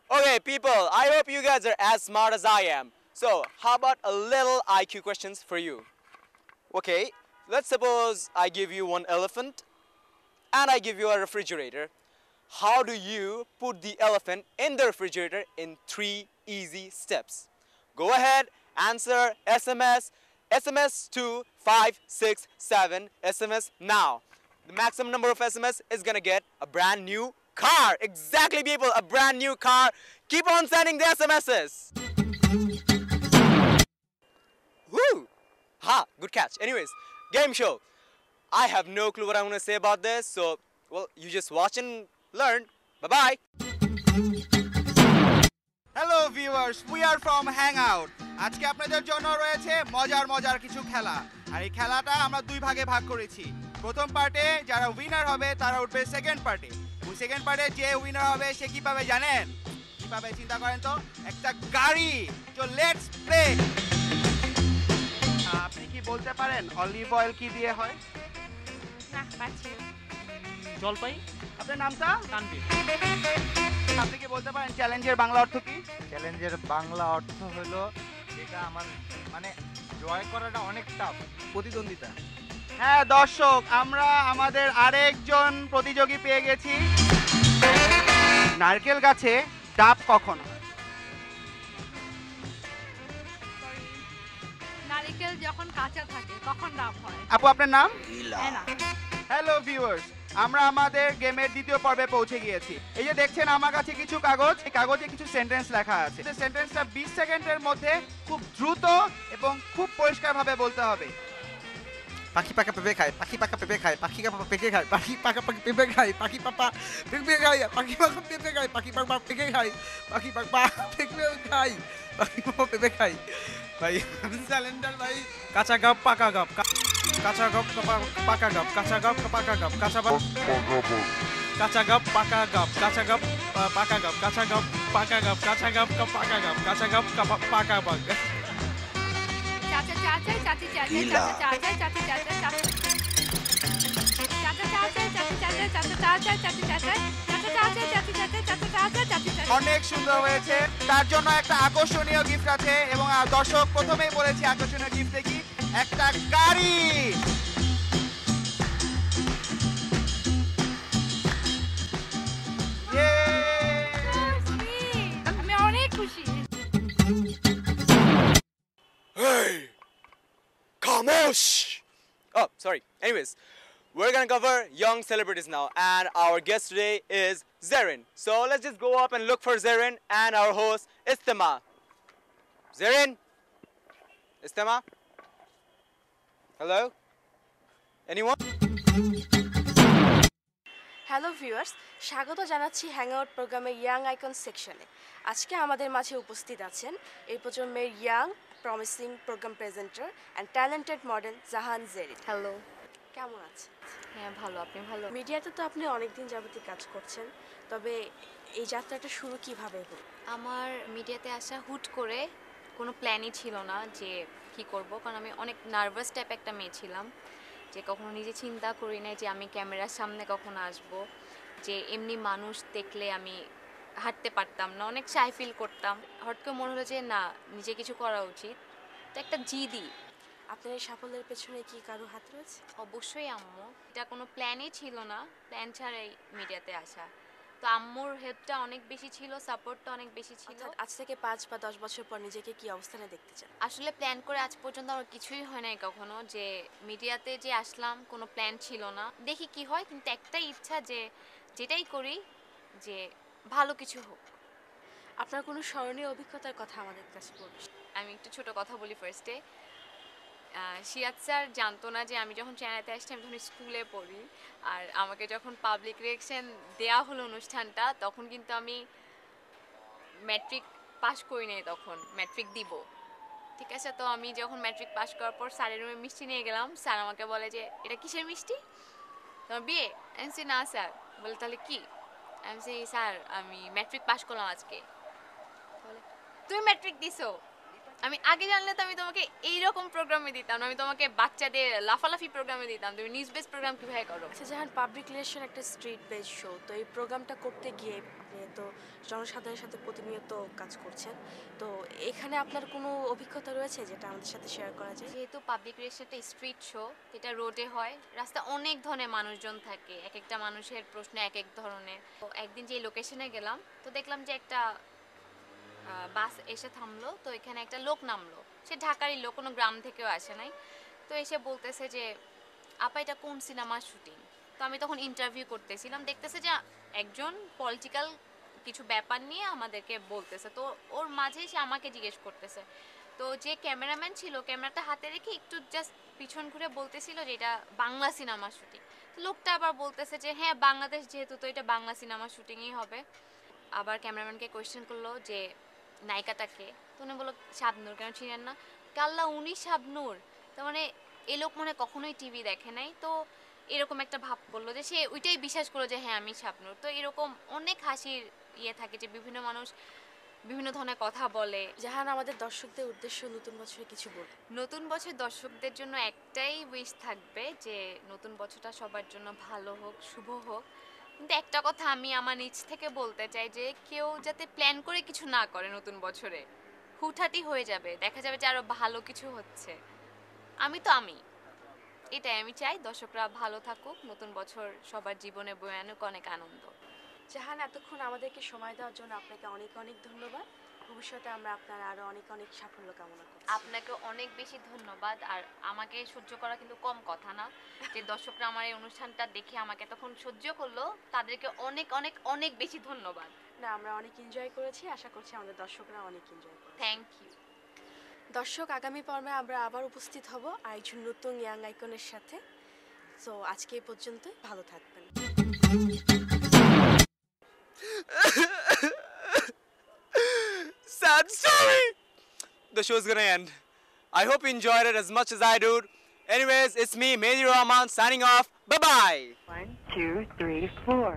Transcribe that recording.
Okay, people, I hope you guys are as smart as I am. So, how about a little IQ questions for you? Okay, let's suppose I give you one elephant and I give you a refrigerator. How do you put the elephant in the refrigerator in 3 easy steps? Go ahead, answer SMS to 567 SMS now. The maximum number of SMS is gonna get a brand new car. Exactly, people, a brand new car. Keep on sending the SMSs. Woo! Ha, good catch. Anyways, game show. I have no clue what I'm gonna say about this, so, well, you just watch and learn. Bye-bye. Hello viewers, we are from hangout. আজকে আপনাদের জন্য রয়েছে মজার মজার কিছু খেলা। আর এই খেলাটা আমরা দুই ভাগে ভাগ করেছি। প্রথম পার্টে যারা উইনার হবে তারা উঠবে সেকেন্ড পার্টে। ওই সেকেন্ড পার্টে যে উইনার হবে সে কি পাবে জানেন? কি পাবে চিন্তা করেন তো? একটা গাড়ি। তো লেটস প্লে। আপনি কি বলতে পারেন অলিভ অয়েল কি দিয়ে হয়? না, পাচ্ছি না। জলপাই। আপনার নামটা? তানভীর। আপনি কি বলতে পারেন চ্যালেঞ্জের বাংলা অর্থ কি? চ্যালেঞ্জের বাংলা অর্থ হলো যেটা আমার মানে জয় করাটা অনেক টাফ, প্রতিদ্বন্দ্বিতা। হ্যাঁ দর্শক, আমরা আমাদের আরেকজন প্রতিযোগী পেয়ে গেছি। নারকেল গাছে ডাব কখন হয়? নারকেল যখন কাঁচা থাকে তখন ডাব হয়। আপু আপনার নাম? হ্যাঁ। হ্যালো ভিউয়ার্স, আমরা আমাদের গেমের দ্বিতীয় পর্বে পৌঁছে গিয়েছি। এই যে দেখছেন আমার কাছে কিছু কাগজ, এই কাগজে কিছু সেন্টেন্স লেখা আছে। এই সেন্টেন্সটা 20 সেকেন্ডের মধ্যে খুব দ্রুত এবং খুব পরিষ্কারভাবে বলতে হবে। পাখি পাকা পেঁপে খায়, পাখি পাকা পেঁপে খায়, পাখি পাকা পেঁপে খায়, পাখি পাকা পাখি পেঁপে খায়, পাখি পাপা পেঁপে খায়, পাখি পাকা পেঁপে খায়, পাখি পাপা পেঁপে খায়, পাখি পাপা পেঁপে খায়, পাখি পাপা পেঁপে খায়। ভাই স্যালেন্ডার ভাই। কাঁচা গাব পাকা গাব, কাঁচা গাব পাকা গাব, কাঁচা গাব পাকা গাব, কাঁচা গাব কাঁচা গাব পাকা গাব, কাঁচা গাব পাকা গাব, কাঁচা গাব পাকা গাব, কাঁচা গাব পাকা গাব, কাঁচা গাব পাকা গাব। চাচা চাচা চাচি চাচা চাচা চাচা চাচি চাচা চাচা চাচা চাচা চাচি চাচা চাচা চাচা চাচি চাচা চাচা চাচা চাচি চাচা চাচা চাচা চাচি চাচা। অনেক সুন্দর হয়েছে। তার জন্য একটা আকর্ষণীয় গিফট আছে এবং দর্শক প্রথমেই বলেছি আকর্ষণীয় গিফট কি? একটা গাড়ি। আমি অনেক খুশি। Hey! Khamosh! Oh, sorry. Anyways, we're gonna cover young celebrities now, and our guest today is Zarin. So let's just go up and look for Zarin and our host, Istema. Zarin? Istema? Hello? Anyone? Hello viewers, স্বাগত জানাচ্ছি hangout প্রোগ্রামের young icon সেকশনে। আজকে আমাদের মাঝে উপস্থিত আছেন এই প্রজন্মের young promising programme presenter and talented model Jahan Zerin. Hello. কেমন আছেন? হ্যাঁ ভালো, আপনি ভালো? মিডিয়াতে তো আপনি অনেকদিন যাবতই কাজ করছেন, তবে এই যাত্রাটা শুরু কিভাবে হলো? আমার মিডিয়াতে আসা হুট করে, কোনো প্ল্যানই ছিল না যে কি করব, কারণ আমি অনেক নার্ভাস টাইপ একটা মেয়ে ছিলাম, যে কখনো নিজে চিন্তা করি নাই যে আমি ক্যামেরার সামনে কখনো আসব, যে এমনি মানুষ দেখলে আমি হাঁটতে পারতাম না, অনেক শাই ফিল করতাম। হঠাৎ করে মনে হলো যে না, নিজে কিছু করা উচিত, তো একটা জিদি। আপনার এই সাফল্যের পেছনে কি কারো হাত রয়েছে? অবশ্যই আম্মু, এটা কোনো প্ল্যানই ছিল না, প্ল্যান ছাড়াই মিডিয়াতে আসা। তো আম্মুর হেল্পটা অনেক বেশি ছিল, সাপোর্টটা অনেক বেশি ছিল। আজ থেকে 5 বা 10 বছর পর নিজেকে কি অবস্থানে দেখতে চান? আসলে প্ল্যান করে আজ পর্যন্ত আমার কিছুই হয় নাই কখনো, যে মিডিয়াতে যে আসলাম কোনো প্ল্যান ছিল না, দেখি কি হয়, কিন্তু একটাই ইচ্ছা যে যেটাই করি যে ভালো কিছু হোক। আপনার কোনো স্মরণীয় অভিজ্ঞতার কথা আমাদের কাছে বলুন। আমি একটু ছোট কথা বলি ফার্স্টে। সিরাজ স্যার জানতো না যে আমি যখন চ্যানেলে আসছি আমি তখন স্কুলে পড়ি, আর আমাকে যখন পাবলিক রিঅ্যাকশন দেওয়া হলো অনুষ্ঠানটা, তখন কিন্তু আমি ম্যাট্রিক পাস করি নাই, তখন ম্যাট্রিক দিব, ঠিক আছে। তো আমি যখন ম্যাট্রিক পাস করার পর স্যারের রুমে মিষ্টি নিয়ে গেলাম, স্যার আমাকে বলে যে এটা কিসের মিষ্টি, তোমার বিয়ে? আমি বলছি না স্যার। বলে তাহলে কি? আমি বলছি স্যার আমি ম্যাট্রিক পাস করলাম আজকে। বলে তুমি ম্যাট্রিক দিছো? আমি আগে জানলে তো আমি তোমাকে এইরকম প্রোগ্রামে দিতাম না, আমি তোমাকে বাচ্চাদের লাফালাফি প্রোগ্রামে দিতাম। তুমি নিউজ বেস প্রোগ্রাম কিভাবে করো? আচ্ছা জাহান, পাবলিক রিলেশন একটা স্ট্রিট বেস শো, তো এই প্রোগ্রামটা করতে গিয়ে আপনি তো জনসাধারণের সাথে প্রতিনিয়ত কাজ করছেন, তো এখানে আপনার কোনো অভিজ্ঞতা রয়েছে যেটা আমাদের সাথে শেয়ার করা যায়? যেহেতু পাবলিক রিলেশন একটা স্ট্রিট শো, যেটা রোডে হয়, রাস্তা অনেক ধরনের মানুষজন থাকে, এক একটা মানুষের প্রশ্ন এক এক ধরনের। তো একদিন যে লোকেশনে গেলাম, তো দেখলাম যে একটা বাস এসে থামলো, তো এখানে একটা লোক নামলো, সে ঢাকারই লোক, কোনো গ্রাম থেকেও আসে নাই। তো এসে বলতেছে যে আপা এটা কোন সিনেমার শুটিং? তো আমি তখন ইন্টারভিউ করতেছিলাম, দেখতেছে যে একজন পলিটিক্যাল কিছু ব্যাপার নিয়ে আমাদেরকে বলতেছে, তো ওর মাঝে সে আমাকে জিজ্ঞেস করতেছে। তো যে ক্যামেরাম্যান ছিল, ক্যামেরাটা হাতে রেখে একটু জাস্ট পিছন ঘুরে বলতেছিল যে এটা বাংলা সিনেমার শুটিং। তো লোকটা আবার বলতেছে যে হ্যাঁ বাংলাদেশ যেহেতু, তো এটা বাংলা সিনেমার শুটিংই হবে। আবার ক্যামেরাম্যানকে কোয়েশ্চেন করলো যে নায়িকাটাকে, তো উনি বললো শাবনূর। কেন চিনেন না? কাল্লা উনি শাবনূর? তো মানে এই লোক মনে কখনোই টিভি দেখে নাই, তো এরকম একটা ভাব করলো যে সে ওইটাই বিশ্বাস করলো যে হ্যাঁ আমি শাবনূর। তো এরকম অনেক হাসির ইয়ে থাকে যে বিভিন্ন মানুষ বিভিন্ন ধরনের কথা বলে। জাহান, আমাদের দর্শকদের উদ্দেশ্য নতুন বছরে কিছু বল। নতুন বছর দর্শকদের জন্য একটাই উইশ থাকবে যে নতুন বছরটা সবার জন্য ভালো হোক, শুভ হোক। কিন্তু একটা কথা আমি আমার নিজ থেকে বলতে চাই যে কেউ যাতে প্ল্যান করে কিছু না করে নতুন বছরে, হুটহাটি হয়ে যাবে, দেখা যাবে যে আরো ভালো কিছু হচ্ছে। আমি এটাই আমি চাই, দর্শকরা ভালো থাকুক, নতুন বছর সবার জীবনে বয়ে আনুক অনেক আনন্দ। জাহান, এতক্ষণ আমাদেরকে সময় দেওয়ার জন্য আপনাকে অনেক অনেক ধন্যবাদ। ভবিষ্যতে আমরা আপনার আরো অনেক অনেক সাফল্য কামনা করছি। আপনাকে অনেক বেশি ধন্যবাদ। আর আমাকে সহ্য করা কিন্তু কম কথা না, যে দর্শকরা আমার এই অনুষ্ঠানটা দেখে আমাকে তখন সহ্য করলো, তাদেরকে অনেক অনেক অনেক বেশি ধন্যবাদ। না, আমরা অনেক এনজয় করেছি, আশা করছি আমাদের দর্শকরা অনেক এনজয় করবে। Thank you. দর্শক, আগামী পর্বে আমরা আবার উপস্থিত হব আরেকজন নতুন ইয়াং আইকনের সাথে। সো আজকে এই পর্যন্তই, ভালো থাকবেন। Sad story. The show's gonna end. I hope you enjoyed it as much as I do. Anyways, it's me, Mehdi Rahman, signing off. Bye bye. 1, 2, 3, 4.